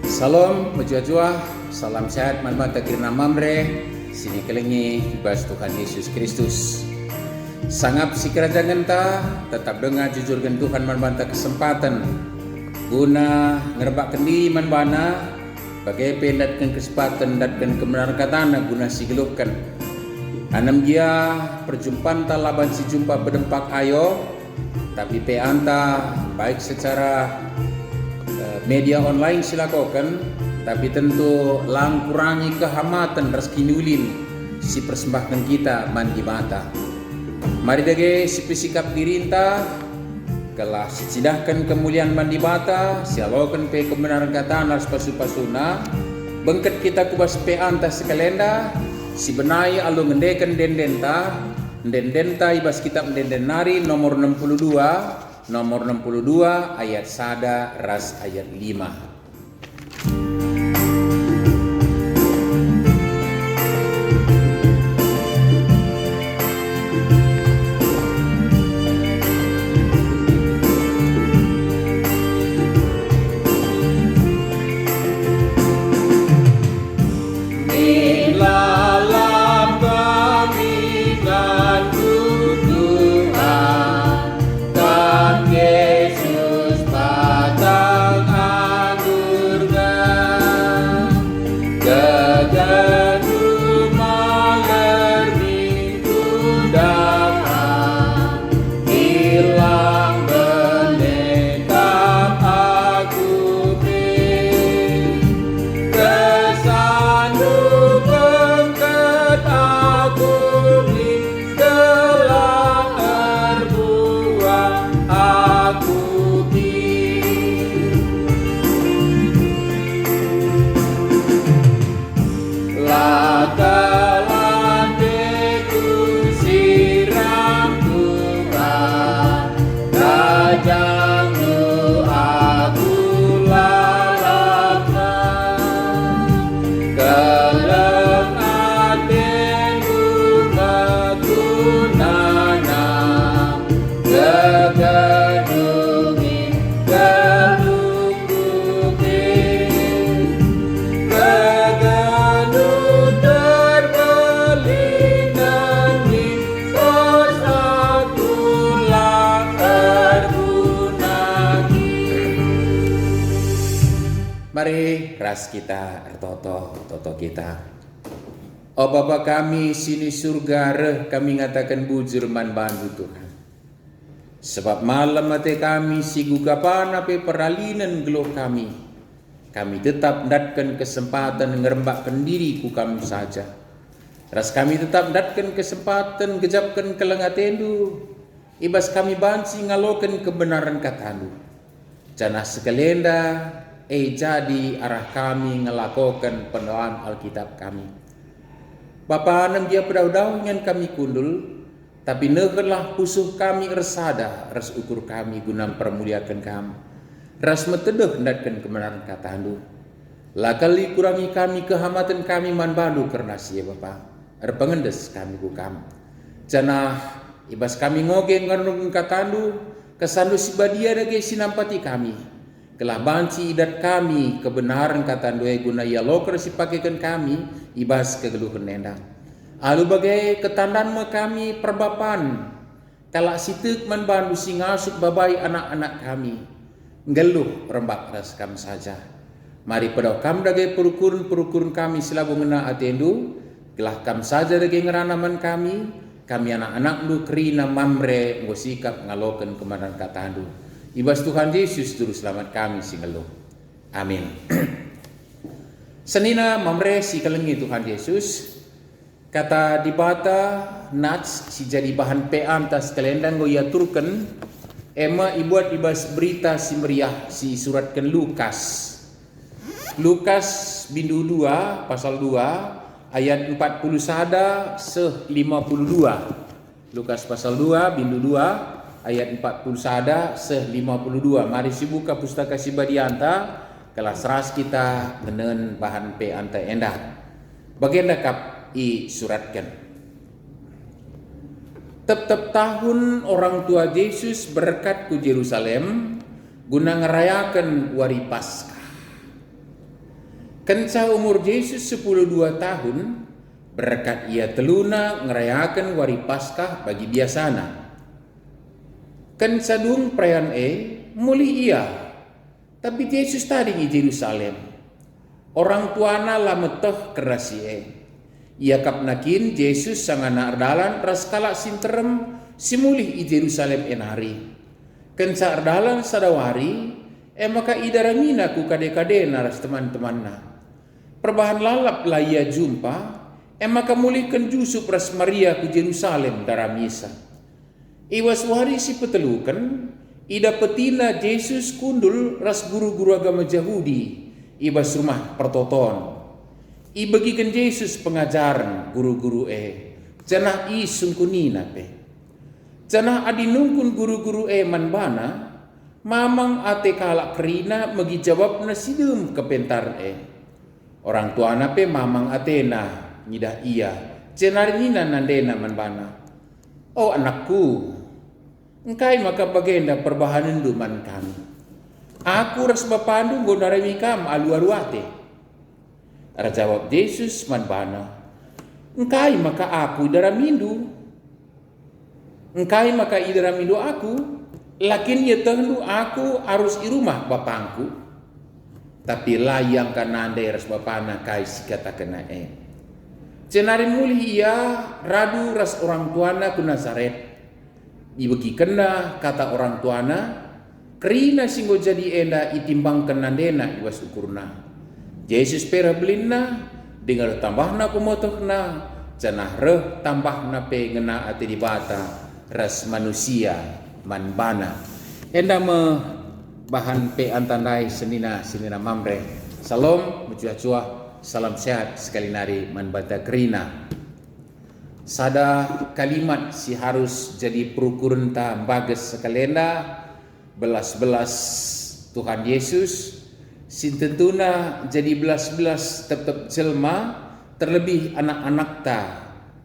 Salam mejua-jua, salam sehat manmata kirna mamre, sini kelengi ibas Tuhan Yesus Kristus. Sangap si kerajaan ta, tetap dengar jujur gen Tuhan manbanta kesempatan guna ngerebak kendi manbana bagai pendatkan kesempatan datkan kebenaran katana guna si gelupkan. Anam dia perjumpaan ta laban si jumpa berdempak ayo, tapi pe anta baik secara media online silakokan, tapi tentu lang kurangi kehamatan rezeki nulin si persembahkan kita mandi mata. Mari dage si pisikap dirinta kelah sicidahkan kemuliaan mandi mata, sialokan pe kebenaran kata naras pasu-pasuna, bengket kita kubas pe antas sekalenda, si benai alu ngendekan dendenta ibas kitab dendenari nomor 62 ayat sada ras ayat 5. Mari ras kita toto kita. Oh Bapa kami sini surga reh kami ngatakan bujur man bantu Tuhan. Sebab malam mati kami si gugapan ape peralinan gelo kami. Kami tetap datkan kesempatan ngerembakkan diri ku kami saja. Ras kami tetap datkan kesempatan gejapkan kelengatendu. Ibas kami bansi ngalokan kebenaran katandu. Janah sekelenda jadi arah kami ngelakokan pendoaan Alkitab kami. Bapa nam dia pedau-dau ngan kami kundul, tapi negerlah pusuh kami ersada, ras ukur kami guna permuliakan kami. Ras metedeh ndatkan kebenaran kata handu. Lakali kurangi kami kehamatan kami manbandu karena sia Bapa. Pengendes kami ku kami. Janah ibas kami ngogeng ngarung kata handu, kesandu si badia dage sinampati kami. Kelah banci idat kami kebenaran kata doa guna ia loker si pakaikan kami ibas kegeluhan nendang. Alu bagai ketandan me kami perbapan kalak sitek manbandu si ngasuk babai anak-anak kami ngeluh rembak ras kami saja. Mari pedau kam dagai perukurun kami selabu ngena atendu kelah kam saja dagai ngeranaman kami anak-anak lu kerina mamre ngosikap ngaloken kemanan kata handu. Ibas Tuhan Yesus juru selamat kami singelo. Amin. Senina mamre si kelengi Tuhan Yesus kata dibata nats si jadi bahan pean tas kelendang go ia turken ema ibuat ibas berita si meriah si suratkan Lukas bindu 2 pasal 2 ayat 40 sada seh 52. Lukas pasal 2 bindu 2 ayat 40 sada seh 52. Mari si buka pustaka si badianta kelas ras kita menen bahan pe anta endah. Bagian dakap i suratkan. Tetap tahun orang tua Yesus berkat ke Yerusalem guna ngerayakan wari Paskah. Kenca umur Yesus 12 tahun, berkat ia teluna ngerayakan wari Paskah bagi biasana. Kenca dung perayaan muli ia, tapi Yesus tadi di Yerusalem. Orang tuana lameteh kerasi ia kapnakin Yesus sang anak ardalan ras kalak sinterem simulih i Yerusalem enari. Kenca ardalan sadawari maka idaramina ku kade-kadena ras teman-temanna. Perbahan lalap lah ia jumpa, maka mulihkan Yusuf ras Maria ku Yerusalem dalam misa. Iwas wari si petelukan, ida petina Yesus kundul ras guru-guru agama Yahudi, ibas rumah pertoton. Ibagikan Yesus pengajaran guru-guru janah i sungkunina janah adi nungkun guru-guru manbana, mamang ate kalak kerina magi jawab nasidum kepentar Orang tuana mamang atena nyidah ia, cenarina nandena manbana. Oh anakku, engkai maka bagenda perbahanan duman kami. Aku ras bapandu gondarami kam alu-aluate. Ara jawab Yesus manbana. Engkai maka aku idaramindu. Engkai maka idaramindu aku. Lakin ya tendu aku harus di rumah bapangku. Tapi layang kanandai ras bapana kai sikata kena Cenari muli ia radu ras orang tuana ku Nazaret. Ibagi kena kata orang tuana, kerina singgo jadi enda itimbang kenandena iwas ukurna. Yesus pera belinna, dengar tambahna kumotohna, cenah reh tambahna pe ngena ati dibata ras manusia manbana. Enda me bahan pe antandai senina mamre. Salam mucuah-cuah, salam sehat sekali nari manbata kerina. Sada kalimat si harus jadi perukuran ta bages sekalenda belas-belas Tuhan Yesus sin tentuna jadi belas-belas tetap jelma terlebih anak-anak ta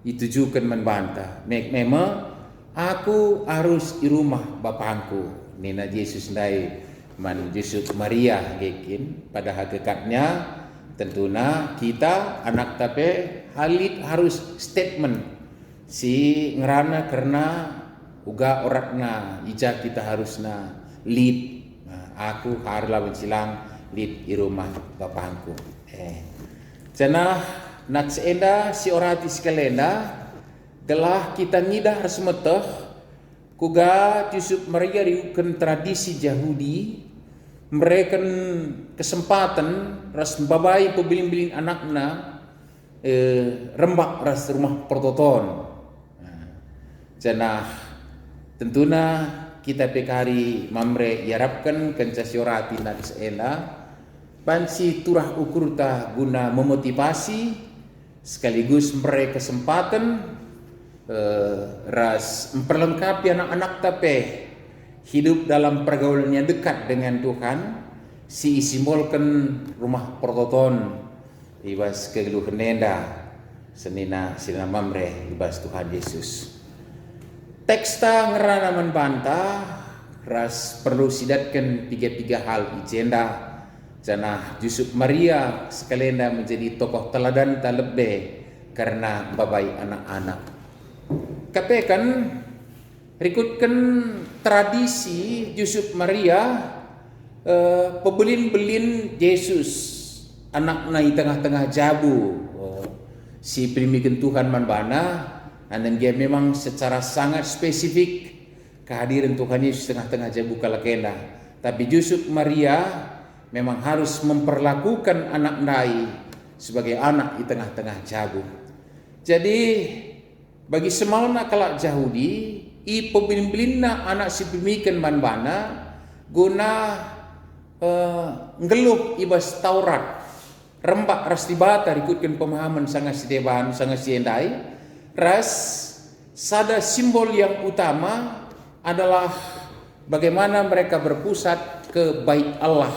ditujukan manbanta. Memang aku harus di rumah bapangku. Nina Yesus ndai man Yusuf Maria gekin pada hakikatnya tentunya kita anak tape halit harus statement si ngerana karena uga oratna ija kita harusna lead. Aku harla mencilang lead di rumah bapangku. Cenah nats enda si orati sekalenda gelah kita ngidah harus meteh kuga Yusuf Maria riukan tradisi Yahudi mereka kesempatan ras babai pebilin-bilin anakna rembak ras rumah pertoton. Cenah tentunya kita pekari mamre yarapkan kencasiorati nats enda pansi turah ukurta guna memotivasi sekaligus mereka kesempatan ras memperlengkapi anak-anak tape hidup dalam pergaulan yang dekat dengan Tuhan si simbolkan rumah pertoton ibas kegeluhan nenda senina mamre ibas Tuhan Yesus. Teksta ngerana menbantah ras perlu sidatkan tiga hal ijenda janah Yusuf Maria sekalenda menjadi tokoh teladan talebe karena babai anak-anak. Kapekan rikutkan tradisi Yusuf Maria pebelin-belin Yesus anak nai tengah-tengah jabu si primiken Tuhan manbana dan dia memang secara sangat spesifik kehadiran Tuhan Yesus tengah-tengah jabu kalakenda. Tapi Yusuf Maria memang harus memperlakukan anak nai sebagai anak di tengah-tengah jabu. Jadi bagi semalna kalak Yahudi i pebelin-belinna anak si pemikan manbana guna ngeluh ibas Taurat rembak ras dibata ikutkan pemahaman sangat sidebahan sangat siendai ras sada simbol yang utama adalah bagaimana mereka berpusat ke bait Allah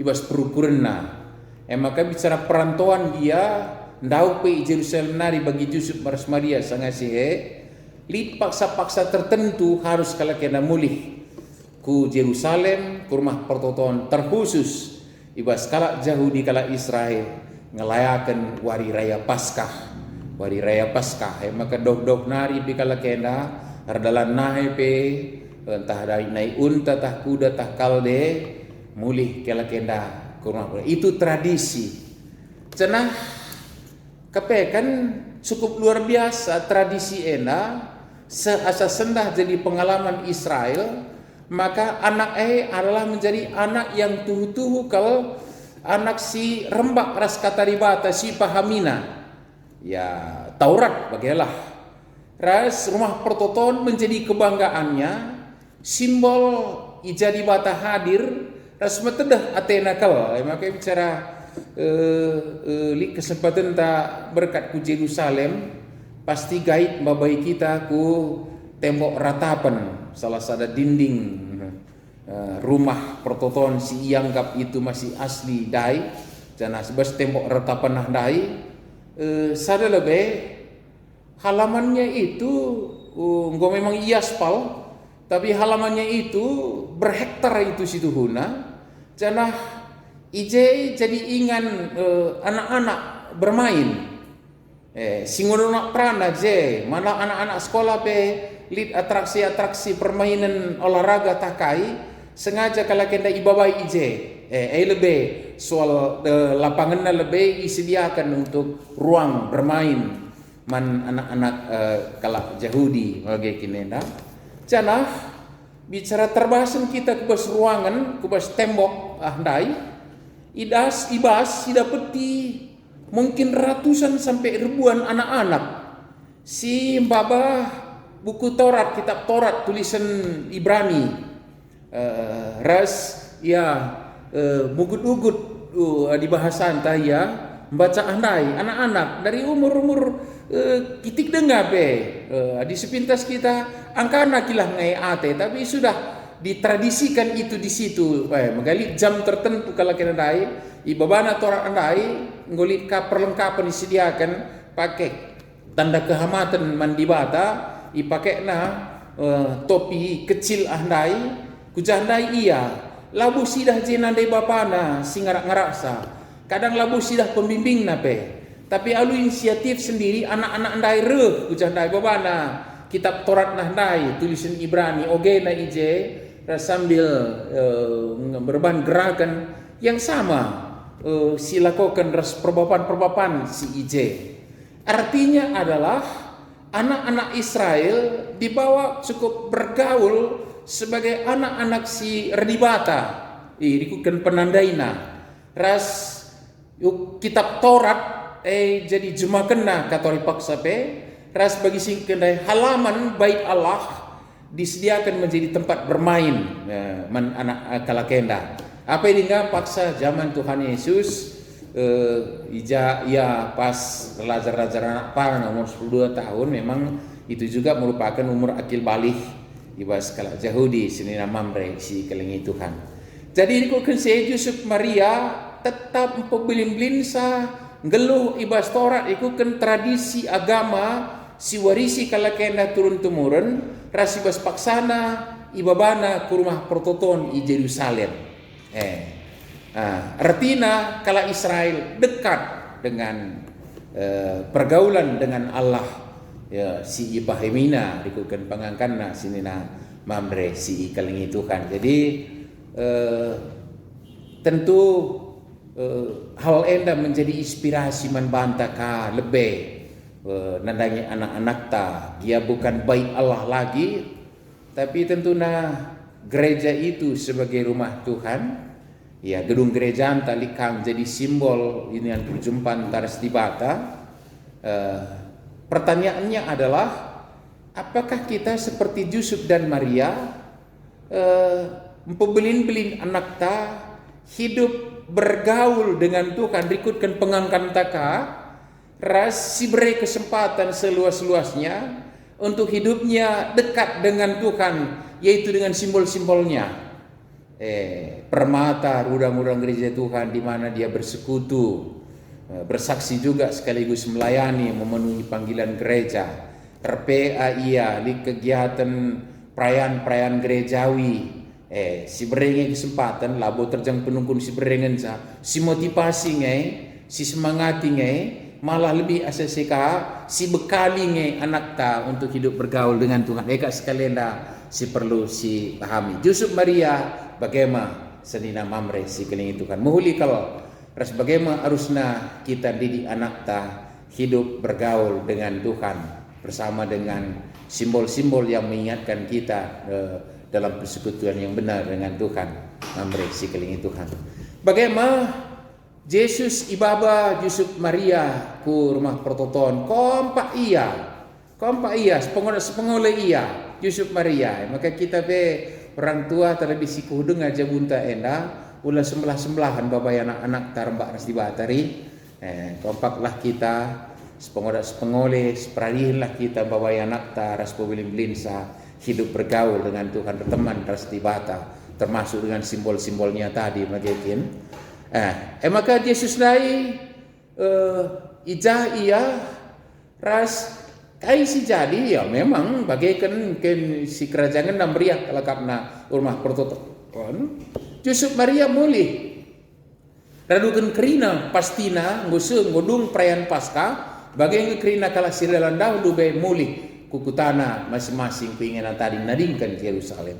ibas perukurenna. Maka bicara perantauan dia ndau pe Jerusalem nari bagi Yusuf Maras Maria sangat lid paksa-paksa tertentu harus kala kena mulih ku Jerusalem ku rumah pertoton terkhusus ibas kala Yahudi kala Israel ngelayakan wari raya Paskah. Wari raya Paskah maka dok nari pi kala kenda ardalan nahe pe entah dari naik unta tah kuda tah kalde mulih kala kenda kurang. Itu tradisi. Cenah kepe kan cukup luar biasa tradisi ena seasa sendah jadi pengalaman Israel, maka anak adalah menjadi anak yang tuhu kalau anak si rembak ras kataribata si pahamina ya Taurat bagilah ras rumah pertoton menjadi kebanggaannya, simbol ijadi bata hadir ras metedah atena kal maka bicara li kesempatan tak berkat ku Yerusalem pasti gaib babai kita ku tembok ratapan salah satu dinding rumah pertoton si ianggap itu masih asli dai jana sebab tembok ratapan nah dai sada lebih halamannya itu enggak memang iaspal tapi halamannya itu berhektar itu situ huna jana ije jadi ingan anak-anak bermain singono prana je mana anak-anak sekolah be lid atraksi permainan olahraga takai sengaja kalau kenda ibabai ije lebih soal lapangannya lebih disediakan untuk ruang bermain man anak-anak kalau Yahudi bagi kinenda jana bicara terbahasan kita kubas ruangan kubas tembok ahdai ibas tidak peti mungkin ratusan sampai ribuan anak-anak si baba buku Taurat kitab Taurat tulisan Ibrani ras ya mugut-ugut di bahasa antah ya membaca andai anak-anak dari umur kitik dengar di sepintas kita angka anak kilah ngai ate tapi sudah ditradisikan itu di situ menggali jam tertentu kalau kena dai ibabana Taurat andai ngolit ka perlengkapan disediakan pakai tanda kehamatan mandi bata ipakai topi kecil andai kujandai iya labu sidah jenandai bapana singarak ngerasa kadang labu sidah pembimbing nape tapi alu inisiatif sendiri anak-anak andai kujandai babana kitab Taurat nahdai tulisan Ibrani oge na ije sambil berbahan gerakan yang sama silakukan ras perbapan si ije artinya adalah anak-anak Israel dibawa cukup bergaul sebagai anak-anak si Redibata dikukan penandaina ras kitab Taurat jadi jemakena katori paksa ras bagi sing kendai halaman bait Allah disediakan menjadi tempat bermain anak kalakenda apa ini enggak paksa zaman Tuhan Yesus ya pas pelajar-pelajar anak panah umur 12 tahun memang itu juga merupakan umur akil balik ibas kalau Yahudi sini nama mereka si kelingi Tuhan. Jadi ikut saya Yusuf Maria tetap pebelin-belin sa ngeluh ibas Taurat ikutkan tradisi agama si warisi kalau kena turun temurun ras ibas paksana ibabana ke rumah pertoton di Yerusalem. Artinya kalau Israel dekat dengan pergaulan dengan Allah. Ya si Ibrahimina dikukan pangangkanna sini na mamre si kalingi Tuhan. Jadi tentu hal enda menjadi inspirasi membantah ka lebih nandangi anak-anak ta dia bukan baik Allah lagi tapi tentu na gereja itu sebagai rumah Tuhan ya gedung gereja talikang jadi simbol ini yang perjumpaan taras di bata. Pertanyaannya adalah apakah kita seperti Yusuf dan Maria pembelin-belin anak ta hidup bergaul dengan Tuhan rikutkan pengangkan taka ras si beri kesempatan seluas-luasnya untuk hidupnya dekat dengan Tuhan yaitu dengan simbol-simbolnya permata rudang-rudang gereja Tuhan di mana dia bersekutu bersaksi juga sekaligus melayani memenuhi panggilan gereja RPA iya di kegiatan perayaan gerejawi Si berenge kesempatan labo terjang penungkun si berengen si motivasi ngai, si semangati ngai, malah lebih aseseka si bekali ngai anak ta untuk hidup bergaul dengan Tuhan. Eka sekalian dah si perlu si pahami. Yusuf Maria bagaimana senina mamre si keling Tuhan. Muhuli kalau ras bagaimana harusnya kita didik anak ta hidup bergaul dengan Tuhan bersama dengan simbol-simbol yang mengingatkan kita dalam persekutuan yang benar dengan Tuhan. Mamre si keling Tuhan. Bagaimana Yesus ibaba Yusuf Maria ku rumah pertoton kompak iya sepengole iya Yusuf Maria. Maka kita orang tua terlebih si kuhudeng aja bunta enda ulah sembelahan babai anak-anak tarembak ras dibatari. Kompaklah kita sepengole seperadilah kita babai anak taras pebelin-belinsa hidup bergaul dengan Tuhan, berteman ras dibata, termasuk dengan simbol-simbolnya tadi magikin. Maka Yesus nai ijah iya ras kai si jadi ya memang bagaikan si kerajaan dan beriak lekapna rumah pertoton Yusuf Maria mulih radukan kerina pastina ngusung ngodung perayaan Paskah bagai kerina kala siralan dahulu be mulih kukutana masing-masing keinginan tadi nadingkan Yerusalem.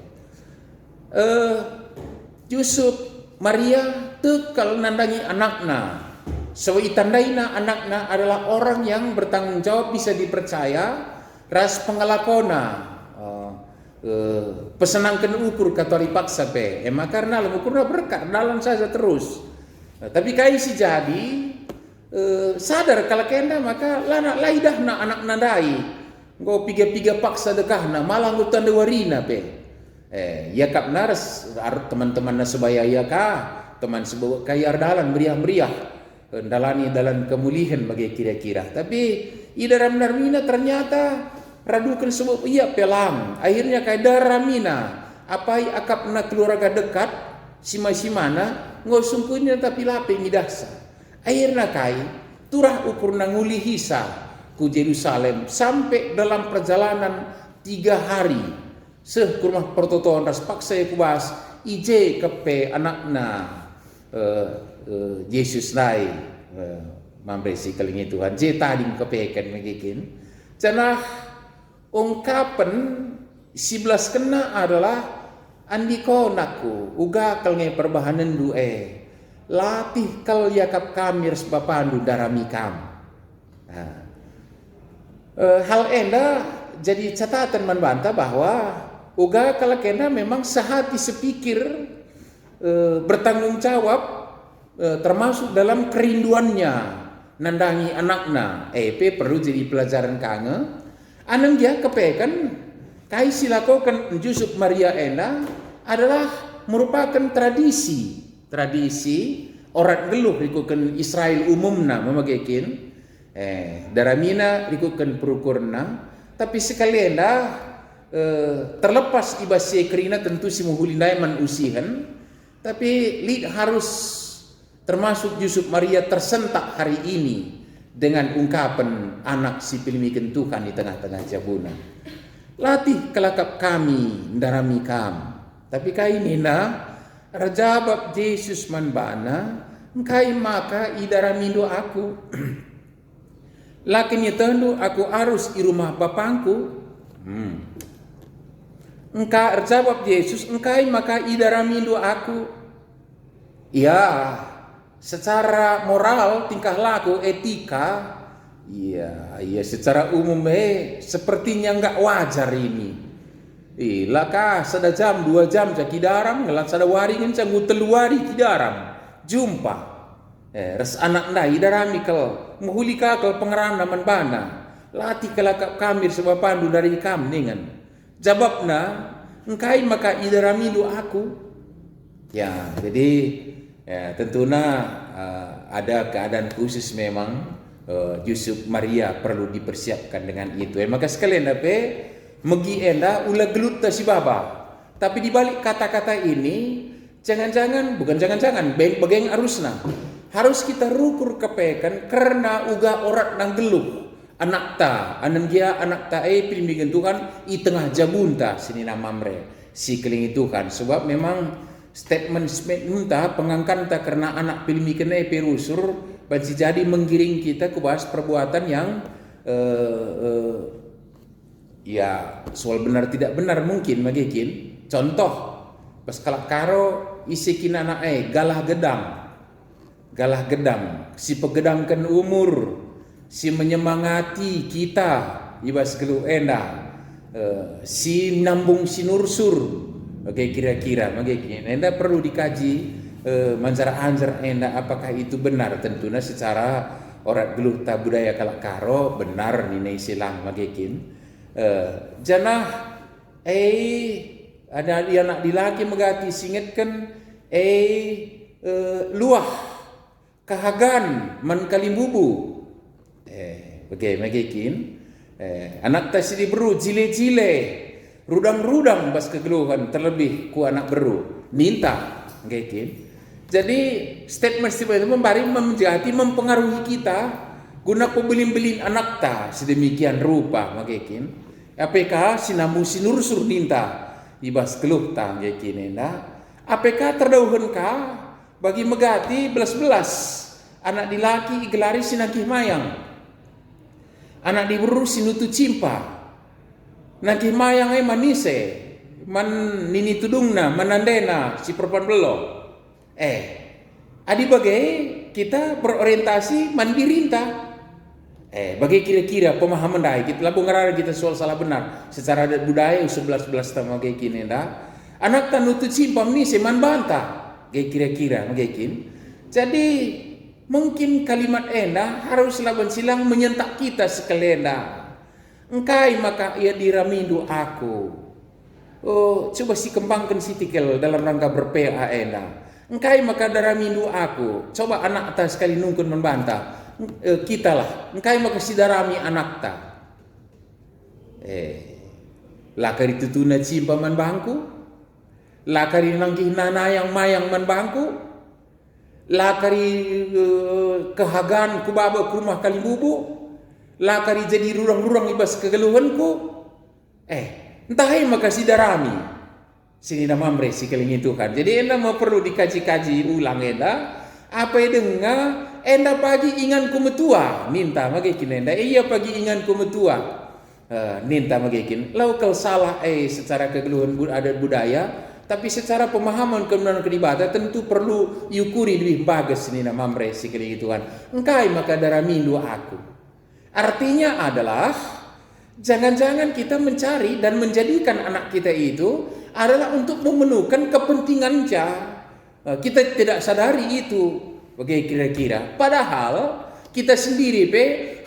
Yusuf Maria tekal nandangi anakna. Sewi tandaina anakna adalah orang yang bertanggung jawab, bisa dipercaya, ras pengalakona pesenangkan ukur katori paksa pe. Karena ukurna berkat dalam saja terus. Tapi kai si jadi sadar kalau kena maka lana laidah na anak nadai. Ngo piga-piga paksa dekahna malah ngutan dewarina pe. Ya kap naras teman-teman na sebaya ya ka teman sebawa kayar dalan meriah-meriah dalani dalam kemulihan bagi kira-kira. Tapi idaram narmina ternyata radukan sebab iya pelang. Akhirnya kay daramina apai akap na keluarga dekat sima-simana ngosungkunya tapi lape ngidasa. Akhirnya kay turah ukur nanguli hisa ku Yerusalem sampai dalam perjalanan 3 hari seh kurmah pertotoan ras paksa ya kubas ije kepe anakna Yesus nai mamresi kelingi Tuhan je tading kepekan megikin cenah ungkapan 11 kena adalah andiko naku uga kalnge perbahanan du'e latih kal yakap kamir sebapandu darami kam. Hal enda jadi catatan membantah bahwa uga kalau kena memang sehati sepikir bertanggung jawab termasuk dalam kerinduannya nandangi anakna. Perlu jadi pelajaran kange. Anang dia kepekan kai silakokan Yusuf Maria enda adalah merupakan tradisi orang geluh rikukan Israel umumna memagekin. Daramina rikukan perukurna tapi sekalian dah terlepas ibasya kerina tentu si muhulindai manusihan tapi harus termasuk Yusuf Maria tersentak hari ini dengan ungkapan anak si pilimikan Tuhan di tengah-tengah jabuna latih kelakap kami darami kam tapi kai nina rajabab Yesus manbana kai maka idaramindo aku lakinya tendu aku harus di rumah bapangku. Engkau jawab Yesus, engkai maka idaramindo aku. Ya, secara moral, tingkah laku, etika, ya secara umum sepertinya enggak wajar ini. Laka sada jam 2 jam jadi daram, ngelat sada waringin canggu teluari kidaram. Jumpa. Res anak ndai darami kal muhulika kal pengerana manbana latih kelakap kamir sebab pandu dari kam ningan jawabna engkai maka idaramidu aku ya jadi tentunya ada keadaan khusus memang Yusuf Maria perlu dipersiapkan dengan itu maka sekalian megi enda ula geluta si baba tapi dibalik kata-kata ini jangan-jangan bageng arusna harus kita rukur kepekan karena uga orang nang geluh anak ta anan dia anak ta pilimbigan Tuhan i tengah jabunta sini nama mamre si kelingi Tuhan. Sebab memang statement entah pengangkan tak karena anak pilmi kena perusur bagi jadi menggiring kita ke bahas perbuatan yang ya soal benar tidak benar mungkin magikin. Contoh pas kalak karo isi kinana galah gedang si pegedangkan umur si menyemangati kita ibas gelu enda si nambung si nursur kira-kira magikin enda perlu dikaji manjar-anjar enda apakah itu benar. Tentunya secara orang geluh ta budaya kalak karo benar nilai silang magikin janah ada anak dilaki megati singetkan luah kahagan man kalimbubu magikin anak tasiri beru jile-jile rudang-rudang bas kegeluhan terlebih ku anak beru minta magikin. Jadi statement itu menjadi mempengaruhi kita guna pembelin-belin anak ta sedemikian rupa magikin. APK sinamu sinursur ninta ibas keluh ta magikin enda. APK terdauhan ka bagi megati belas-belas anak dilaki igelari sinakih mayang. Anak diberu sinutu cimpa. Nakih mayang manise man nini tudungna manandena si perpan belo. Adi bagai kita berorientasi mandirinta. Bagi kira-kira pemahaman dah kita labu ngarara kita soal salah benar secara adat budaya 11 tahun bagi kini dah. Anak tanutu simpam ni seman bantah. Bagi kira-kira bagi jadi mungkin kalimat enda harus lawan silang menyentak kita sekelenda. Engkai maka ia diramindu aku. Coba si kembangkan si tikel dalam rangka berPA enda. Engkai maka daramindu aku. Coba anak atas sekali nungkun membantah. Kita lah. Engkai maka si darami anak ta. Lakari tutuna cimpa man bangku. Lakari nangkih nana yang mayang man bangku. Lakari kehagan kubaba ke rumah kalimbubu. Lakari jadi rurang-rurang ibas kegeluhanku. Entah maka si darami. Sini nama mereka kelingi Tuhan. Jadi enda mau perlu dikaji-kaji ulang enda. Apa dengar enda pagi ingan kumetua minta magikin enda. Iya pagi ingan kumetua minta magikin. Lau kalau salah secara kegeluhan adat budaya, tapi secara pemahaman kebenaran keribatan tentu perlu yukuri lebih bagus ini nama mereka kelingi Tuhan. Engkai maka daramindu aku. Artinya adalah jangan-jangan kita mencari dan menjadikan anak kita itu adalah untuk memenuhkan kepentingan kita tidak sadari itu bagi kira-kira. Padahal kita sendiri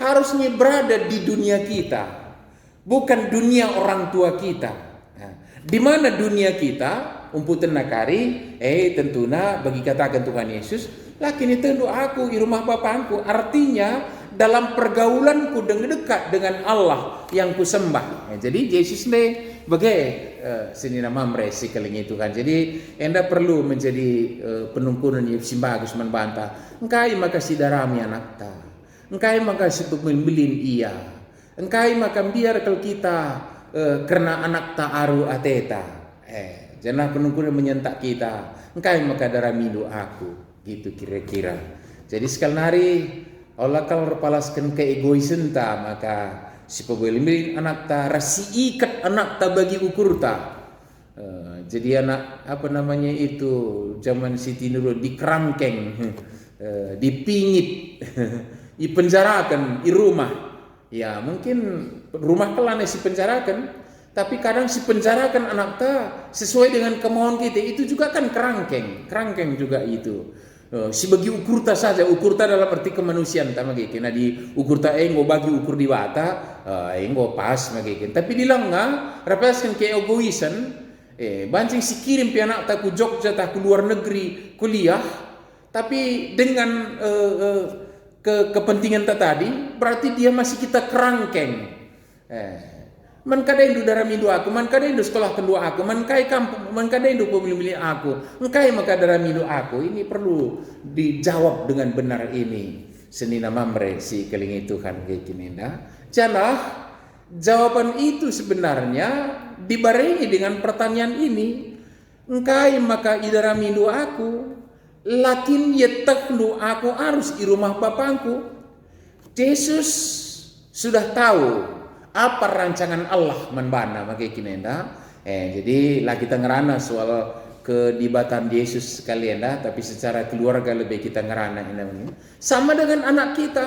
harusnya berada di dunia kita, bukan dunia orang tua kita. Di mana dunia kita umputan nakari tentunya bagi katakan Tuhan Yesus lakini tentu aku di rumah bapakku. Artinya dalam pergaulanku dekat dengan Allah yang kusembah. Jadi Yesus bagai sini nama mereka kelingi Tuhan. Jadi enda perlu menjadi penungkunan yang bagus membantah. Engkai maka si darami anak ta. Engkai maka si pembelin iya. Engkai maka biar kalau kita karena anak ta aru ateta. Jangan penungkunan menyentak kita. Engkai maka daramidu aku. Gitu kira-kira. Jadi sekali hari Allah kalau repalaskan keegoisan ta maka si pembelin anak ta rasi ikat anak ta bagi ukur ta. Jadi anak apa namanya itu zaman Siti Nurul dikerangkeng, dipingit, dipenjarakan di rumah. Ya mungkin rumah kelana si penjarakan, tapi kadang si penjarakan anak ta sesuai dengan kemauan kita itu juga kan kerangkeng juga itu. Si bagi ukur ta saja, ukur ta dalam arti kemanusiaan ta magikin. Nah di ukur ta enggo bagi ukur di wata, enggo pas magikin. Tapi di lenga rapaskan ke egoisan, bancing si kirim pi anak ta ku Jogja ta ku luar negeri kuliah, tapi dengan kepentingan ta tadi, berarti dia masih kita kerangkeng. Man kada indu daramidu aku, man kada indu sekolah kedua aku, man kai kampung, man kada indu pemilih aku, engkai maka daramidu aku. Ini perlu dijawab dengan benar ini. Seni nama mereka si kelingi Tuhan kayak gini dah. Janah Jawaban itu sebenarnya dibarengi dengan pertanyaan ini. Engkai maka idarami doaku, lakin yeteknu aku harus di rumah bapangku. Yesus sudah tahu apa rancangan Allah menbana makai kinenda. Jadi lah kita ngerana soal kedibatan Yesus sekalian dah, tapi secara keluarga lebih kita ngerana ini. Sama dengan anak kita.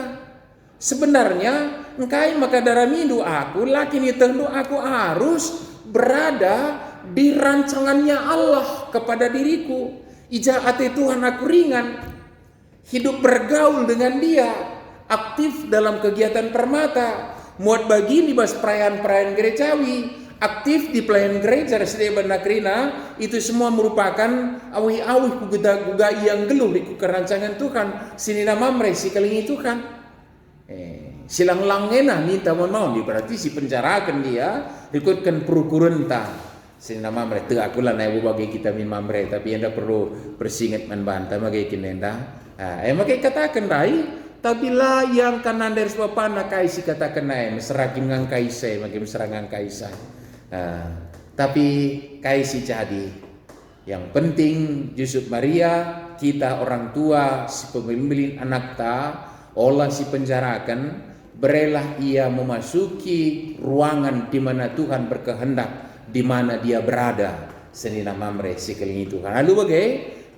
Sebenarnya engkai maka darami doaku, lakin itu aku harus berada di rancangannya Allah kepada diriku. Ijaati Tuhan aku ringan, hidup bergaul dengan Dia, aktif dalam kegiatan permata, muat bagi di bas perayaan-perayaan gerejawi, aktif di pelayanan gereja Resida Bandakrina. Itu semua merupakan awih-awih kuguda-guga yang geluh di kerancangan Tuhan. Sini nama mereka kalingi Tuhan. Silang langena minta mau berarti si penjarakan dia ikutkan perukuran ta. Sini nama mereka aku lah naik bagi kita min mamre, tapi anda perlu bersingat menbantah makai kinenda. Makai katakan rai, tapi lah yang kanan dari sebab kai si katakan naik meserakin ngang kaisai makai meserangan kaisai. Tapi kaisi jadi yang penting Yusuf Maria kita orang tua si pemimpin anak ta olah si penjarakan berelah ia memasuki ruangan di mana Tuhan berkehendak, di mana dia berada senina mamre sekeliling Tuhan. Lalu bagai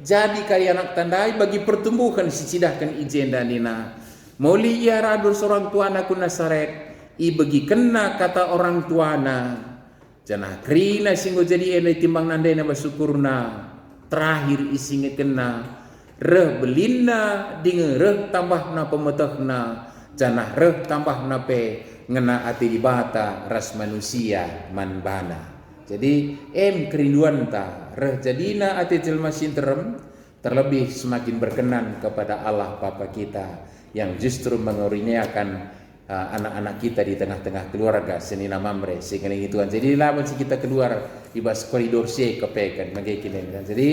jadi kaya anak tandai bagi pertumbuhan si cidahkan ijen dan nina moli ia radur seorang tuana ku Nasaret i bagi kena kata orang tuana janah krina singgo jadi ene timbang nandai na bersyukurna terakhir isinge kena reh belinna dinge reh tambah na pemetahna janah reh tambah na pe ngena ati dibata ras manusia manbana. Jadi kerinduan ta reh jadina ati jelma sinterem terlebih semakin berkenan kepada Allah Bapa kita yang justru mengurniakan anak-anak kita di tengah-tengah keluarga senina mamre sekeliling Tuhan. Jadi lah mesti kita keluar di bas koridor se kepekan magai kinen. Jadi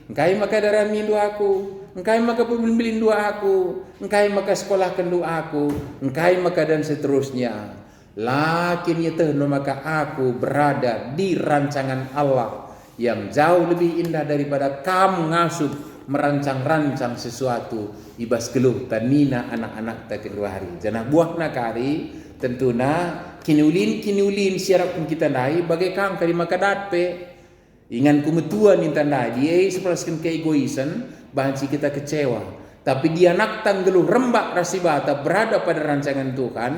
engkai maka darah mindu aku, engkai maka pembilin doa aku, engkai maka sekolahkan doa aku, engkai maka dan seterusnya. Lakin itu maka aku berada di rancangan Allah yang jauh lebih indah daripada kamu ngasuh merancang-rancang sesuatu ibas geluh tanina anak-anak tak kedua hari. Jangan buah nakari tentuna kiniulin siarap pun kita nai bagai kang kali maka datpe ingan kumetuan intandai dia seperaskan keegoisan bahansi kita kecewa. Tapi dia nak tanggeluh rembak rasibata berada pada rancangan Tuhan.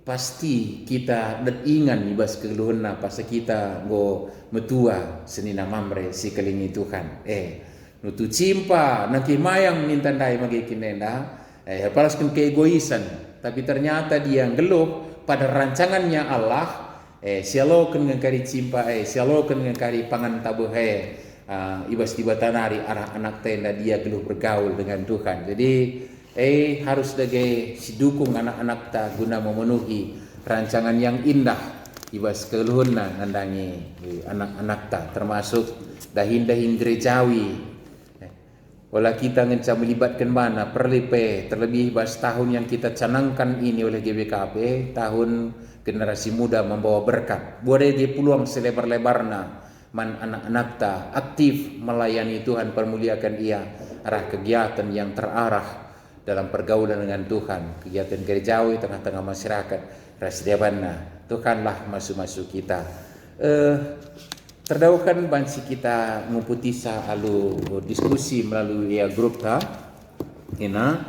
Pasti kita ingan ibas keluhna pas kita go metua senina mamre si kelingi Tuhan. Nutu cimpa naki mayang nintandai magi kinenda. Palaskan keegoisan. Tapi ternyata dia ngeluh pada rancangannya Allah. Sialokan ngengkari cimpa. Sialokan ngengkari pangan tabuh. Ibas tiba tanari arah anak tenda dia geluh bergaul dengan Tuhan. Jadi harus sebagai si dukung anak-anak ta guna memenuhi rancangan yang indah ibas keluhuna nandangi anak-anak ta termasuk dahin-dahin gerejawi. Olah kita ngenca melibatkan mana perlipe terlebih ibas tahun yang kita canangkan ini oleh GBKP tahun generasi muda membawa berkat. Boleh dia peluang selebar-lebarna man anak-anak ta aktif melayani Tuhan permuliakan ia arah kegiatan yang terarah dalam pergaulan dengan Tuhan, kegiatan gerejawi tengah-tengah masyarakat Rasdebanna. Tuhanlah masuk-masuk kita. Terdaukan bansi kita nguputisa alu diskusi melalui grup ta. Ina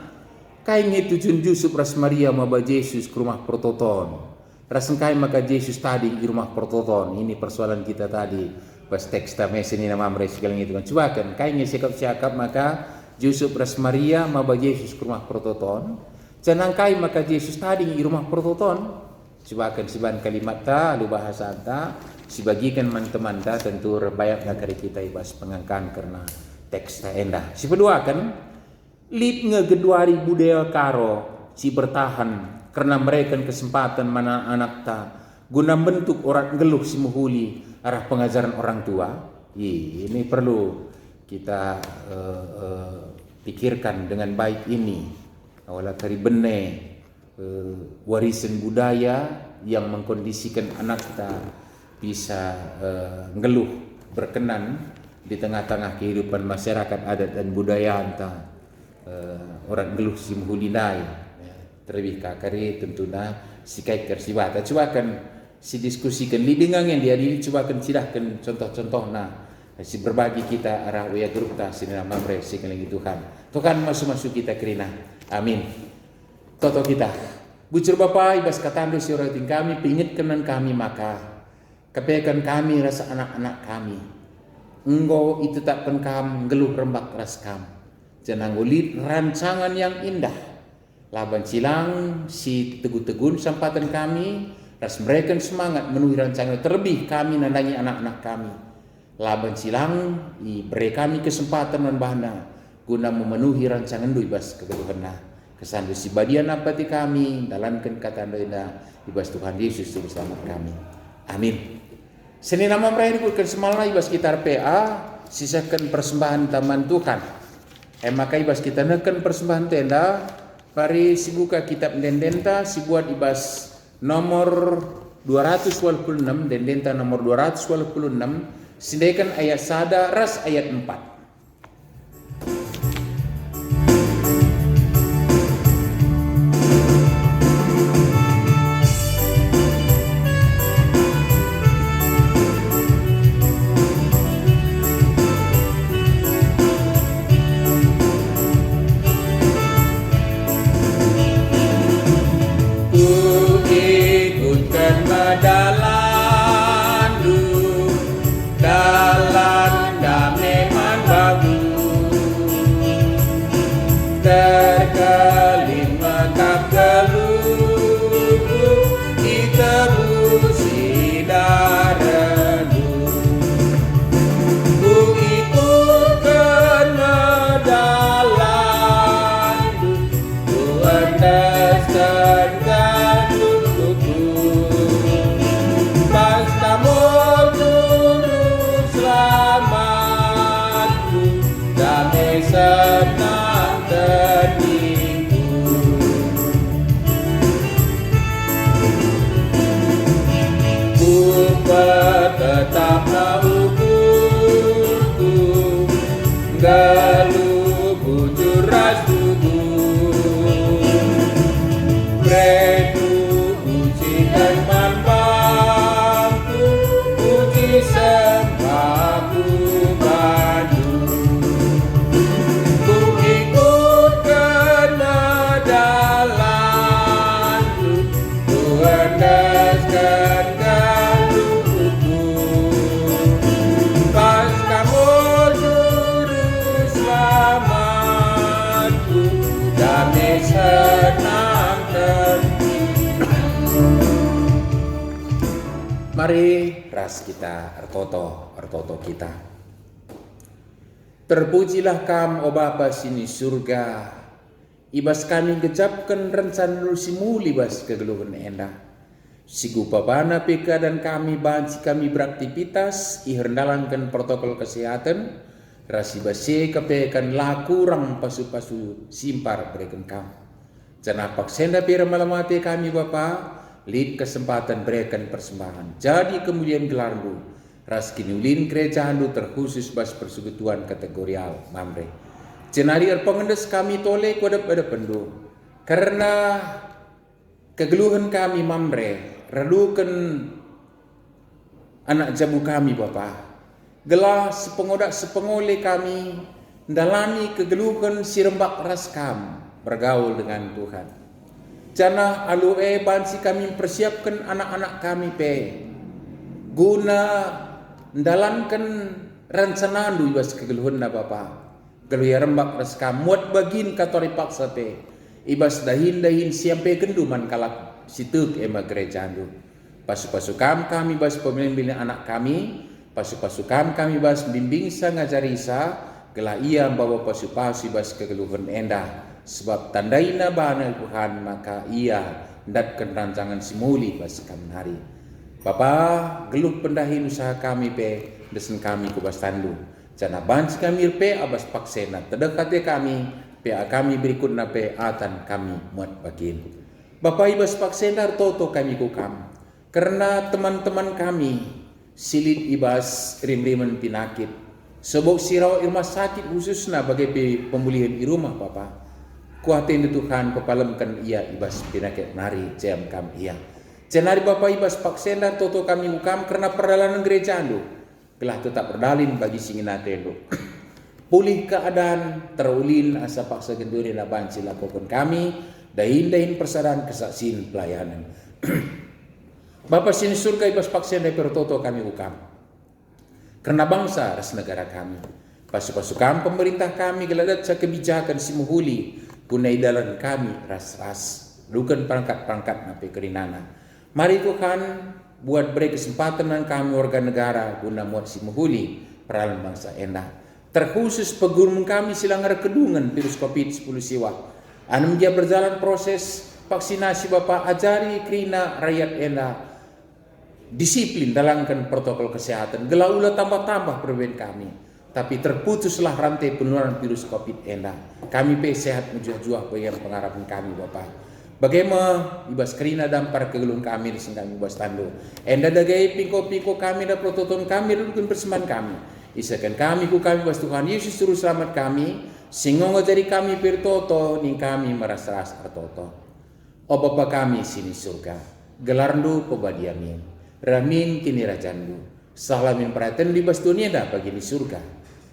kainge tujun Yusuf ras Maria maba Yesus ke rumah prototon. Rasengkai maka Yesus tadi di rumah prototon. Ini persoalan kita tadi. Pas teks ta meseni nama mereka segala itu kan. Coba kan kainge sikap-sikap maka Yusuf ras Maria maba Yesus ke rumah prototon. Janangkai maka Yesus tadi di rumah prototon. Coba akan siban kalimat ta, lu bahasa ta, sibagikan teman-teman ta tentu rebayap nakari kita ibas pengangkan karena teks ta endah. Si kedua kan lip ngegeduari budaya karo si bertahan karena mereka kesempatan mana anak ta guna bentuk orang geluh si muhuli arah pengajaran orang tua. Ini perlu kita pikirkan dengan baik ini. Awala kari bene warisan budaya yang mengkondisikan anak kita bisa ngeluh berkenan di tengah-tengah kehidupan masyarakat adat dan budaya antara orang ngeluh simhulinai terlebih kakari tentunya sikai kersiwata cobakan si diskusikan lidingang yang dihadiri cobakan silahkan contoh-contoh si berbagi kita arah waya grup ta sinina mamre sikeling Tuhan masuk-masuk kita kerina amin toto kita bujur Bapa ibas katando si orang kami pingetkenan kami maka kepekan kami rasa anak-anak kami engkau itu tak penkam geluh rembak ras kam jangan ngulit rancangan yang indah laban silang si tegun sampatan kami ras mereka semangat menuhi rancangan terlebih kami nandangi anak-anak kami laban silang beri kami kesempatan dan bahana guna memenuhi rancangan du ibas kegeluhana kesan si badian apati kami dalamkan kata anda ibas Tuhan Yesus Juru Selamat kami amin. Senin nama mereka dikutkan semalam ibas kita PA sisakan persembahan taman Tuhan. Maka ibas kita neken persembahan tenda. Mari si buka kitab dendenta si buat ibas nomor 226 dendenta nomor 226 sindekan ayat sada ras ayat 4. Mari ras kita ertoto kita. Terpujilah kam o Bapa sini surga. Ibas kami gejapkan rencana simuli bas kegeluhan endah. Sigu papana pika dan kami banci kami beraktivitas iherdalankan protokol kesehatan. Rasi base kepekan laku rang pasu-pasu simpar berikan kam. Janapak senda pira malamati kami Bapa. Lid kesempatan berikan persembahan. Jadi kemudian gelarmu ras kinulin gereja handu terkhusus bas persekutuan kategorial mamre. Cenari pengendes kami tole kuada pada pendu. Karena kegeluhan kami mamre, relukan anak jabu kami Bapa. Gelah sepengodak sepengole kami dalani kegeluhan si rembak ras kam bergaul dengan Tuhan. Jana alue bansi kami persiapkan anak-anak kami guna dalankan rencana lu ibas kegeluhan na Bapa. Geluya rembak ras muat bagin katori paksa ibas dahin siampe kenduman kalak situk ema gereja andu. Pasu-pasu kami bas pemimpin anak kami, pasu-pasu kami bas bimbing sa ngajari sa gelah ia bawa pasu-pasu bas kegeluhan endah. Sebab tandaina bahana Tuhan maka ia datkan rancangan simuli bas kami hari. Bapa geluh pendahin usaha kami desen kami kubas tandu. Jana banci kami abas paksena terdekatnya kami kami berikutna atan kami muat bagin. Bapak ibas paksendar toto kami kukam. Karena teman-teman kami silit ibas rim-riman pinakit. Sebab sirau rumah sakit khususnya bagi pemulihan di rumah Bapak. Kuatin Tuhan kepalemkan ia ibas pinakit nari jam kam ia. Cenari Bapak ibas paksendar toto kami kukam karena perjalanan gereja lu. Gelah tetap berdalin bagi singinate lu. Pulih keadaan terulin asa paksa genduri na banci lakukan kami. Dahin persadaran kesaksian pelayanan. Bapak sini surga ibas paksa dari pertoto kami ukam. Karena bangsa ras negara kami. Pasu-pasukan pemerintah kami geladat sa kebijakan simuhuli. Gunai dalan kami ras-ras. Dukan perangkat-perangkat napi kerinana. Mari Tuhan buat beri kesempatan dengan kami warga negara guna muat simuhuli peralan bangsa enda. Terkhusus pegurung kami silang kedungan virus COVID-10 siwa. Anu dia berjalan proses vaksinasi Bapak ajari kerina rakyat enda disiplin dalamkan protokol kesehatan. Gelaula tambah-tambah perben kami. Tapi terputuslah rantai penularan virus COVID enda. Kami sehat menjuah-juah bagian pengharapan kami Bapak. Bagaimana ibas kerina dampar kegelung kami di kami ibas tando. Enda dagai pingko-pingko kami dan prototon kami dudukkan persembahan kami. Isakan kami ku kami bas Tuhan Yesus terus selamat kami. Singongo dari kami pertoto ning kami meras-ras artoto. O Bapa kami sini surga, gelarndu pebadiamin, ramin kini rajandu, salamin perhatian di bas dunia dah bagi di surga.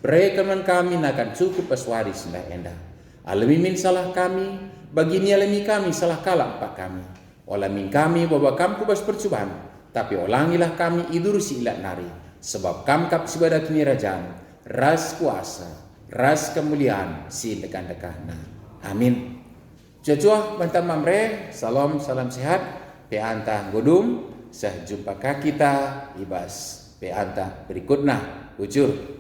Berekaman kami akan cukup paswari sendah endah. Alamimin salah kami, bagi ni alami kami salah kalah empat kami. Olamin kami bahwa kamku bas percobaan, tapi olangilah kami idur si ilat nari, sebab kamkap sibadat ni rajan, ras kuasa. Ras kemuliaan si dekan-dekan. Amin. Jujur bantam mamre, salam sehat, pe anta godum, sah jumpa kita ibas pe anta berikutnya. Ujur.